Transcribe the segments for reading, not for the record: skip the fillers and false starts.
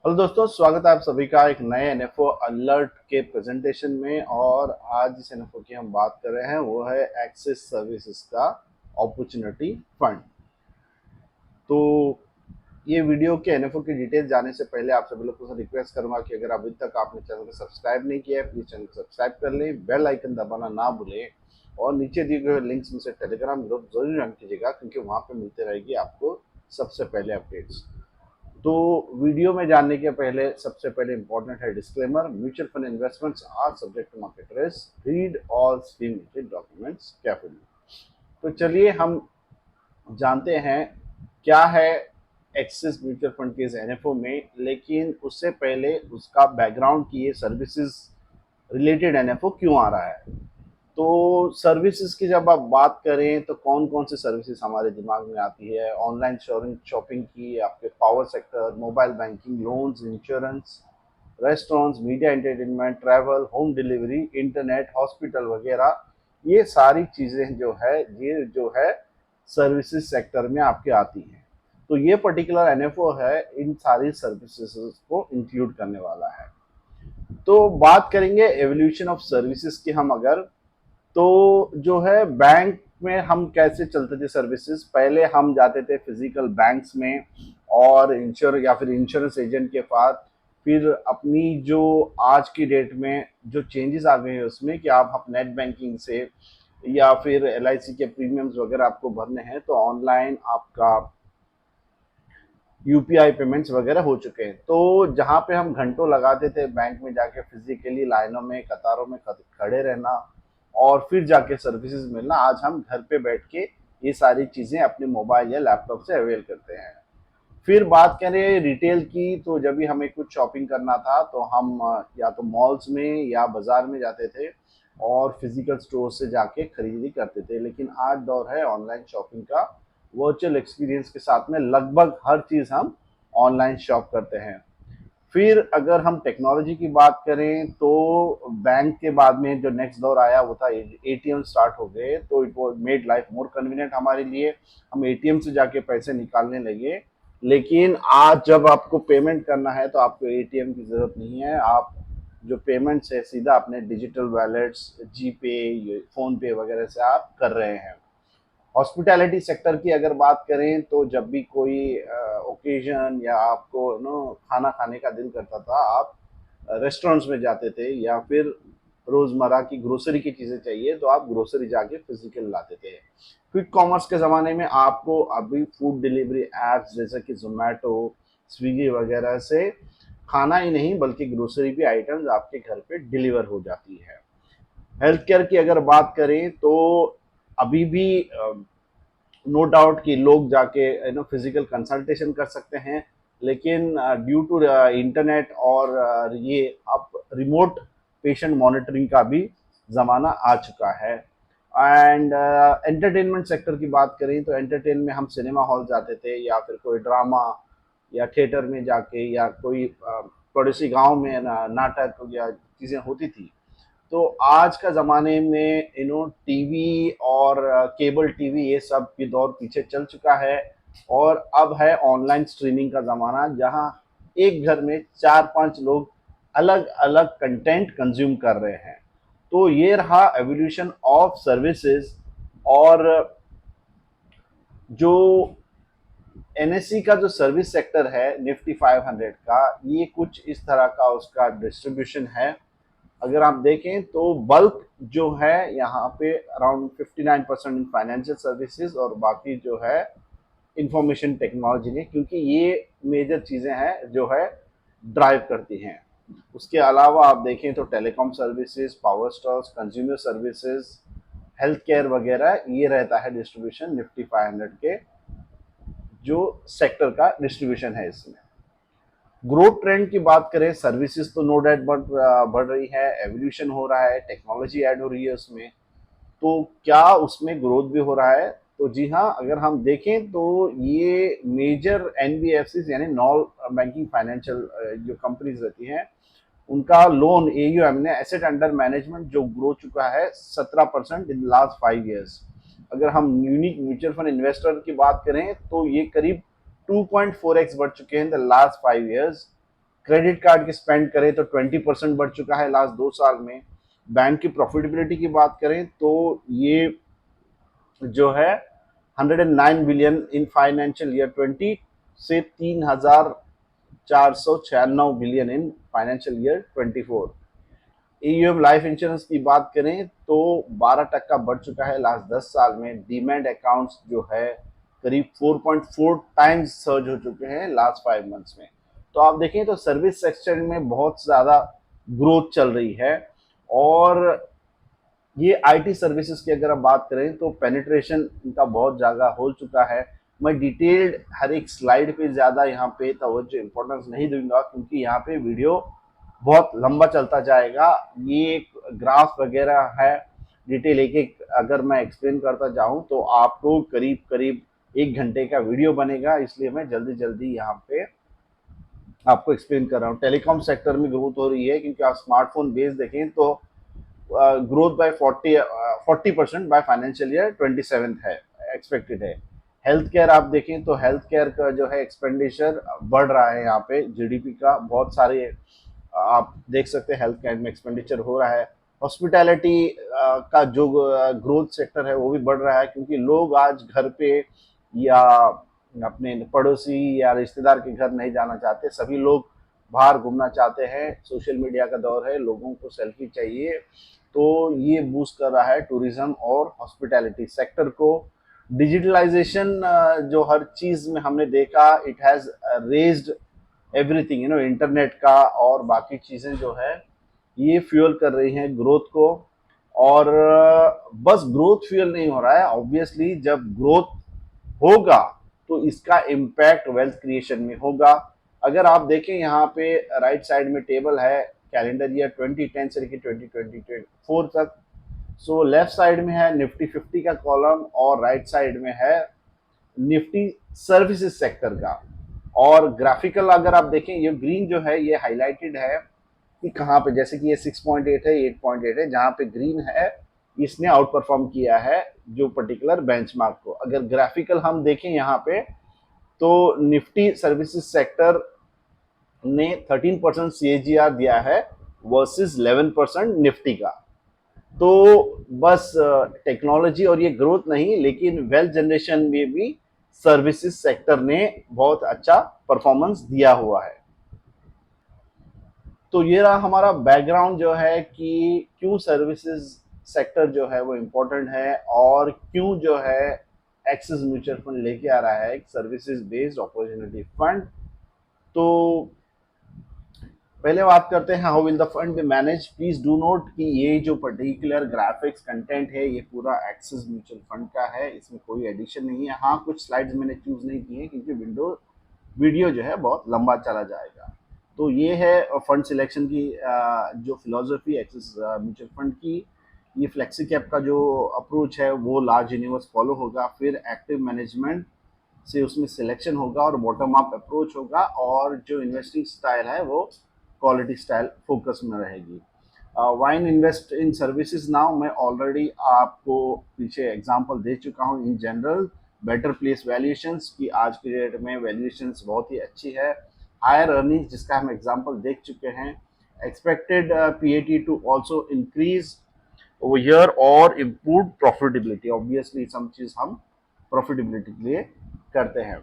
Hello दोस्तों, स्वागत है आप सभी का एक नए एनएफओ अलर्ट के प्रेजेंटेशन में। और आज जिस एनएफओ की हम बात कर रहे हैं वो है एक्सिस सर्विसेज का अपॉर्चुनिटी फंड। तो ये वीडियो के एनएफओ की डिटेल जाने से पहले आप सभी लोगों से रिक्वेस्ट करूंगा कि अगर अभी तक आपने चैनल को सब्सक्राइब नहीं किया है, प्लीज चैनल को सब्सक्राइब कर लें, बेल आइकन दबाना ना भूलें और नीचे दिए गए लिंक्स में से टेलीग्राम ग्रुप जरूर ज्वाइन कीजिएगा, क्योंकि वहाँ पे मिलते रहेगी आपको सबसे पहले अपडेट्स। तो वीडियो में जानने के पहले सबसे पहले इंपॉर्टेंट है disclaimer. Mutual fund investments are subject to market risk, read all scheme related documents carefully. तो चलिए हम जानते हैं क्या है एक्सिस म्यूचुअल फंड के इस एनएफओ में, लेकिन उससे पहले उसका बैकग्राउंड की ये सर्विसेज रिलेटेड एनएफओ क्यों आ रहा है। तो सर्विसेज की जब आप बात करें तो कौन कौन सी सर्विसेज हमारे दिमाग में आती है। ऑनलाइन शॉपिंग की, आपके power sector, mobile banking, loans, insurance, restaurants, media entertainment, travel, home delivery, internet, hospital वगैरह। ये सारी चीज़ें जो है ये जो है सर्विसेज सेक्टर में आपके आती हैं। तो ये पर्टिकुलर एनएफओ है इन सारी सर्विसेज को इंक्लूड करने वाला है। तो बात करेंगे एवोल्यूशन ऑफ सर्विसेज की हम अगर, तो जो है बैंक में हम कैसे चलते थे सर्विसेज। पहले हम जाते थे फिजिकल बैंक्स में और इंश्योर या फिर इंश्योरेंस एजेंट के पास। फिर अपनी जो आज की डेट में जो चेंजेस आ गए हैं उसमें कि आप नेट बैंकिंग से या फिर एलआईसी के प्रीमियम्स वगैरह आपको भरने हैं तो ऑनलाइन आपका यूपीआई पेमेंट्स वगैरह हो चुके हैं। तो जहाँ पे हम घंटों लगाते थे बैंक में जाके फिजिकली लाइनों में कतारों में खड़े रहना और फिर जाके सर्विसेज मिलना, आज हम घर पे बैठ के ये सारी चीज़ें अपने मोबाइल या लैपटॉप से अवेल करते हैं। फिर बात करें रिटेल की, तो जब भी हमें कुछ शॉपिंग करना था तो हम या तो मॉल्स में या बाजार में जाते थे और फिजिकल स्टोर से जाके खरीदी करते थे। लेकिन आज दौर है ऑनलाइन शॉपिंग का। वर्चुअल एक्सपीरियंस के साथ में लगभग हर चीज़ हम ऑनलाइन शॉप करते हैं। फिर अगर हम टेक्नोलॉजी की बात करें तो बैंक के बाद में जो नेक्स्ट दौर आया वो था एटीएम स्टार्ट हो गए। तो it was made life more convenient हमारे लिए। हम एटीएम से जाके पैसे निकालने लगे। लेकिन आज जब आपको पेमेंट करना है तो आपको एटीएम की ज़रूरत नहीं है। आप जो पेमेंट्स है सीधा अपने डिजिटल वैलेट्स, जीपे, फोन पे वगैरह से आप कर रहे हैं। हॉस्पिटैलिटी सेक्टर की अगर बात करें तो जब भी कोई ओकेजन या आपको खाना खाने का दिल करता था, आप रेस्टोरेंट्स में जाते थे या फिर रोज़मर्रा की ग्रोसरी की चीज़ें चाहिए तो आप ग्रोसरी जाके फिजिकल लाते थे। क्विक कॉमर्स के ज़माने में आपको अभी फूड डिलीवरी एप्स जैसे कि जोमेटो, स्विगी वगैरह से खाना ही नहीं बल्कि ग्रोसरी भी आइटम्स आपके घर पे डिलीवर हो जाती है। हेल्थ केयर की अगर बात करें तो अभी भी नो डाउट कि लोग जाके फिजिकल कंसल्टेशन कर सकते हैं। लेकिन ड्यू टू इंटरनेट और ये अब रिमोट पेशेंट मॉनिटरिंग का भी ज़माना आ चुका है। एंड एंटरटेनमेंट सेक्टर की बात करें तो एंटरटेन में हम सिनेमा हॉल जाते थे या फिर कोई ड्रामा या थिएटर में जाके या कोई पड़ोसी गांव में नाटक या चीज़ें होती थी। तो आज का ज़माने में टीवी और केबल टीवी ये सब की दौर पीछे चल चुका है और अब है ऑनलाइन स्ट्रीमिंग का ज़माना, जहां एक घर में 4-5 लोग अलग अलग कंटेंट कंज्यूम कर रहे हैं। तो ये रहा एवोल्यूशन ऑफ सर्विसेज। और जो एनएससी का जो सर्विस सेक्टर है निफ्टी 500 का, ये कुछ इस तरह का उसका डिस्ट्रीब्यूशन है। अगर आप देखें तो बल्क जो है यहाँ पे अराउंड 59% इन फाइनेंशियल सर्विसेज और बाकी जो है इंफॉर्मेशन टेक्नोलॉजी ने, क्योंकि ये मेजर चीज़ें हैं जो है ड्राइव करती हैं। उसके अलावा आप देखें तो telecom services, power stocks, consumer services, health care वगैरह, ये रहता है डिस्ट्रीब्यूशन निफ्टी 500 के जो सेक्टर का डिस्ट्रीब्यूशन है। इसमें ग्रोथ ट्रेंड की बात करें, सर्विसेज तो नो डाउट बढ़ रही है, एवोल्यूशन हो रहा है, टेक्नोलॉजी ऐड हो रही है उसमें। तो क्या उसमें ग्रोथ भी हो रहा है? तो जी हाँ, अगर हम देखें तो ये मेजर एनबीएफसी यानी नॉन बैंकिंग फाइनेंशियल जो कंपनीज रहती हैं उनका लोन एयूएम ने एसेट अंडर मैनेजमेंट जो ग्रो चुका है 17% इन लास्ट 5 ईयर्स। अगर हम यूनिक म्यूचुअल फंड इन्वेस्टर की बात करें तो ये करीब 2.4x बढ़ चुके हैं in the last 5 years. Credit card की स्पेंड करें तो 20% बढ़ चुका है लास्ट 2 साल में। बैंक की प्रॉफिटेबिलिटी की बात करें तो ये जो है 109 बिलियन इन फाइनेंशियल ईयर 20 से 3,496 billion in financial year 24। EUM life insurance की बात करें तो 12% बढ़ चुका है लास्ट 10 साल में। डीमैट अकाउंट्स जो है करीब 4.4 टाइम्स सर्ज हो चुके हैं लास्ट 5 मंथ्स में। तो आप देखें तो सर्विस सेक्टर में बहुत ज़्यादा ग्रोथ चल रही है। और ये आईटी सर्विसेज की अगर आप बात करें तो पेनिट्रेशन इनका बहुत ज़्यादा हो चुका है। मैं डिटेल्ड हर एक स्लाइड पे ज़्यादा यहाँ पे तवज्जो इम्पोर्टेंस नहीं दूंगा क्योंकि यहाँ पे वीडियो बहुत लंबा चलता जाएगा। ये ग्राफ वगैरह है, डिटेल एक एक अगर मैं एक्सप्लेन करता जाऊँ तो आपको करीब करीब 1 घंटे का वीडियो बनेगा, इसलिए मैं जल्दी जल्दी यहाँ पे आपको एक्सप्लेन कर रहा हूँ। टेलीकॉम सेक्टर में ग्रोथ हो रही है क्योंकि आप स्मार्टफोन बेस देखें तो growth by 40% by financial year 27 है, एक्सपेक्टेड है। हेल्थ केयर आप देखें तो हेल्थ केयर का जो है एक्सपेंडिचर बढ़ रहा है, यहाँ पे जीडीपी का बहुत सारे आप देख सकते हैं हेल्थ केयर में एक्सपेंडिचर हो रहा है। हॉस्पिटैलिटी का जो ग्रोथ सेक्टर है वो भी बढ़ रहा है क्योंकि लोग आज घर पे या अपने पड़ोसी या रिश्तेदार के घर नहीं जाना चाहते, सभी लोग बाहर घूमना चाहते हैं। सोशल मीडिया का दौर है, लोगों को सेल्फी चाहिए, तो ये बूस्ट कर रहा है टूरिज्म और हॉस्पिटैलिटी सेक्टर को। डिजिटलाइजेशन जो हर चीज़ में हमने देखा, it has raised everything, internet का और बाकी चीज़ें जो है ये फ्यूल कर रही हैं ग्रोथ को। और बस ग्रोथ फ्यूल नहीं हो रहा है, ऑब्वियसली जब ग्रोथ होगा तो इसका इम्पैक्ट वेल्थ क्रिएशन में होगा। अगर आप देखें यहाँ पे राइट साइड में टेबल है कैलेंडर ईयर 2010 से लेकर 2024 तक। सो लेफ्ट साइड में है निफ्टी 50 का कॉलम और राइट साइड में है निफ्टी सर्विसेज सेक्टर का। और ग्राफिकल अगर आप देखें, ये ग्रीन जो है ये हाईलाइटेड है कि कहाँ पे, जैसे कि ये 6.8 है, 8.8 है, जहाँ पे ग्रीन है इसने आउट परफॉर्म किया है जो पर्टिकुलर बेंचमार्क को। अगर ग्राफिकल हम देखें यहाँ पे तो निफ्टी सर्विसेज सेक्टर ने 13% CAGR दिया है वर्सेस 11% निफ्टी का। तो बस टेक्नोलॉजी और ये ग्रोथ नहीं, लेकिन वेल्थ जनरेशन में भी सर्विसेज सेक्टर ने बहुत अच्छा परफॉर्मेंस दिया हुआ है। तो ये रहा हमारा बैकग्राउंड जो है कि क्यों सर्विसेज सेक्टर जो है वो इम्पोर्टेंट है और क्यों जो है एक्सिस म्यूचुअल फंड लेके आ रहा है एक सर्विसेज बेस्ड अपॉर्चुनिटी फंड। तो पहले बात करते हैं how will the fund be manage. Please do not कि ये जो पर्टिकुलर ग्राफिक्स कंटेंट है ये पूरा एक्सिस म्यूचुअल फंड का है, इसमें कोई एडिशन नहीं है। हाँ, कुछ स्लाइड्स मैंने चूज नहीं किए क्योंकि वीडियो जो है बहुत लंबा चला जाएगा। तो ये है फंड सिलेक्शन की जो फिलोसफी एक्सिस म्यूचुअल फंड की। ये फ्लेक्सी कैप का जो अप्रोच है वो लार्ज यूनिवर्स फॉलो होगा, फिर एक्टिव मैनेजमेंट से उसमें सिलेक्शन होगा और बॉटम अप अप्रोच होगा, और जो इन्वेस्टिंग स्टाइल है वो क्वालिटी स्टाइल फोकस में रहेगी। Wine invest in services now, मैं ऑलरेडी आपको पीछे एग्जांपल दे चुका हूँ। In general better place valuations की आज की डेट में वैल्यूएशंस बहुत ही अच्छी है। हायर अर्निंग जिसका हम एग्जांपल देख चुके हैं। Expected PAT to also increase over year और इम्प्रूव प्रॉफिटेबिलिटी। ऑब्वियसली सम चीज हम प्रॉफिटेबिलिटी के लिए करते हैं।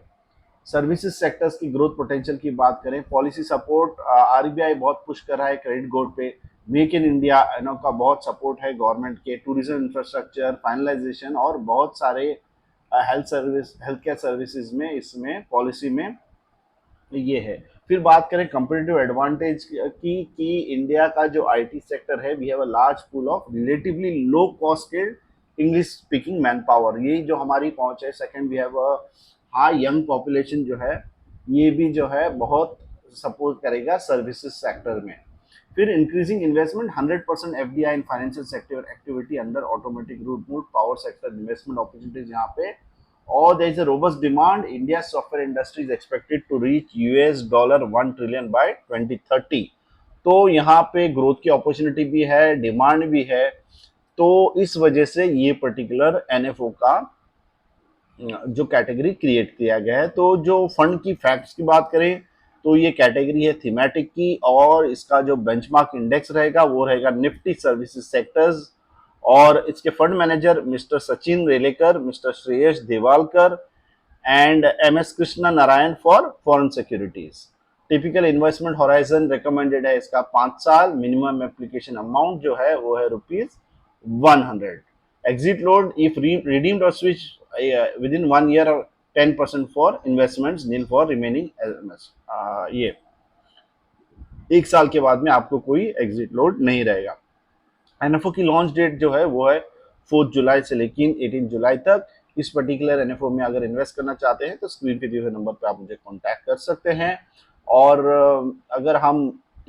सर्विसेज सेक्टर्स की ग्रोथ पोटेंशियल की बात करें, पॉलिसी सपोर्ट RBI बहुत पुश कर रहा है क्रेडिट ग्रोथ पे। मेक इन इंडिया का बहुत सपोर्ट है गवर्नमेंट के। टूरिज्म इंफ्रास्ट्रक्चर फाइनलाइजेशन और बहुत सारे हेल्थ केयर सर्विसेज में इसमें पॉलिसी में ये है। फिर बात करें कंपेटिटिव एडवांटेज की कि इंडिया का जो आईटी सेक्टर है, we have a large pool of relatively low cost skilled English speaking manpower, ये जो हमारी पहुंच है। Second, we have a high young population जो है, ये भी जो है बहुत सपोर्ट करेगा सर्विसेज सेक्टर में। फिर increasing investment, 100% FDI in financial sector activity under automatic route move power sector investment opportunities यहाँ पे। और there is a robust demand. India's software industry is expected to reach $1 trillion by 2030. तो यहाँ पे growth की opportunity भी है, demand भी है। तो इस वजह से ये पर्टिकुलर NFO का जो कैटेगरी क्रिएट किया गया है। तो जो फंड की फैक्ट्स की बात करें तो ये कैटेगरी है थीमेटिक की, और इसका जो बेंचमार्क इंडेक्स रहेगा वो रहेगा निफ्टी सर्विसेज सेक्टर्स। और इसके fund manager mister Sachin Relekar, mister Shreyas Devalkar and M S Krishna Narayan for foreign securities. Typical investment horizon recommended है इसका 5 साल। मिनिमम एप्लीकेशन अमाउंट जो है वो है ₹100। Exit load if redeemed or switch within 1 year or 10% for investments nil for remaining LMS। ये 1 साल के बाद में आपको कोई एग्जिट लोड नहीं रहेगा। एनएफओ की लॉन्च डेट जो है वो है 4 जुलाई से लेकिन 18 जुलाई तक। इस पर्टिकुलर एनएफओ में अगर इन्वेस्ट करना चाहते हैं तो स्क्रीन पे दिए हुए नंबर पे आप मुझे कांटेक्ट कर सकते हैं। और अगर हम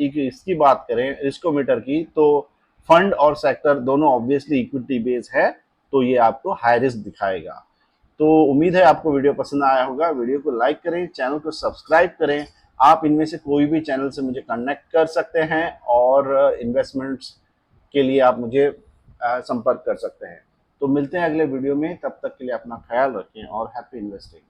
एक इसकी बात करें रिस्कोमीटर की, तो फंड और सेक्टर दोनों ऑब्वियसली इक्विटी बेस है, तो ये आपको हाई रिस्क दिखाएगा। तो उम्मीद है आपको वीडियो पसंद आया होगा। वीडियो को लाइक करें, चैनल को सब्सक्राइब करें। आप इनमें से कोई भी चैनल से मुझे कनेक्ट कर सकते हैं और इन्वेस्टमेंट्स के लिए आप मुझे संपर्क कर सकते हैं। तो मिलते हैं अगले वीडियो में, तब तक के लिए अपना ख्याल रखें और हैप्पी इन्वेस्टिंग।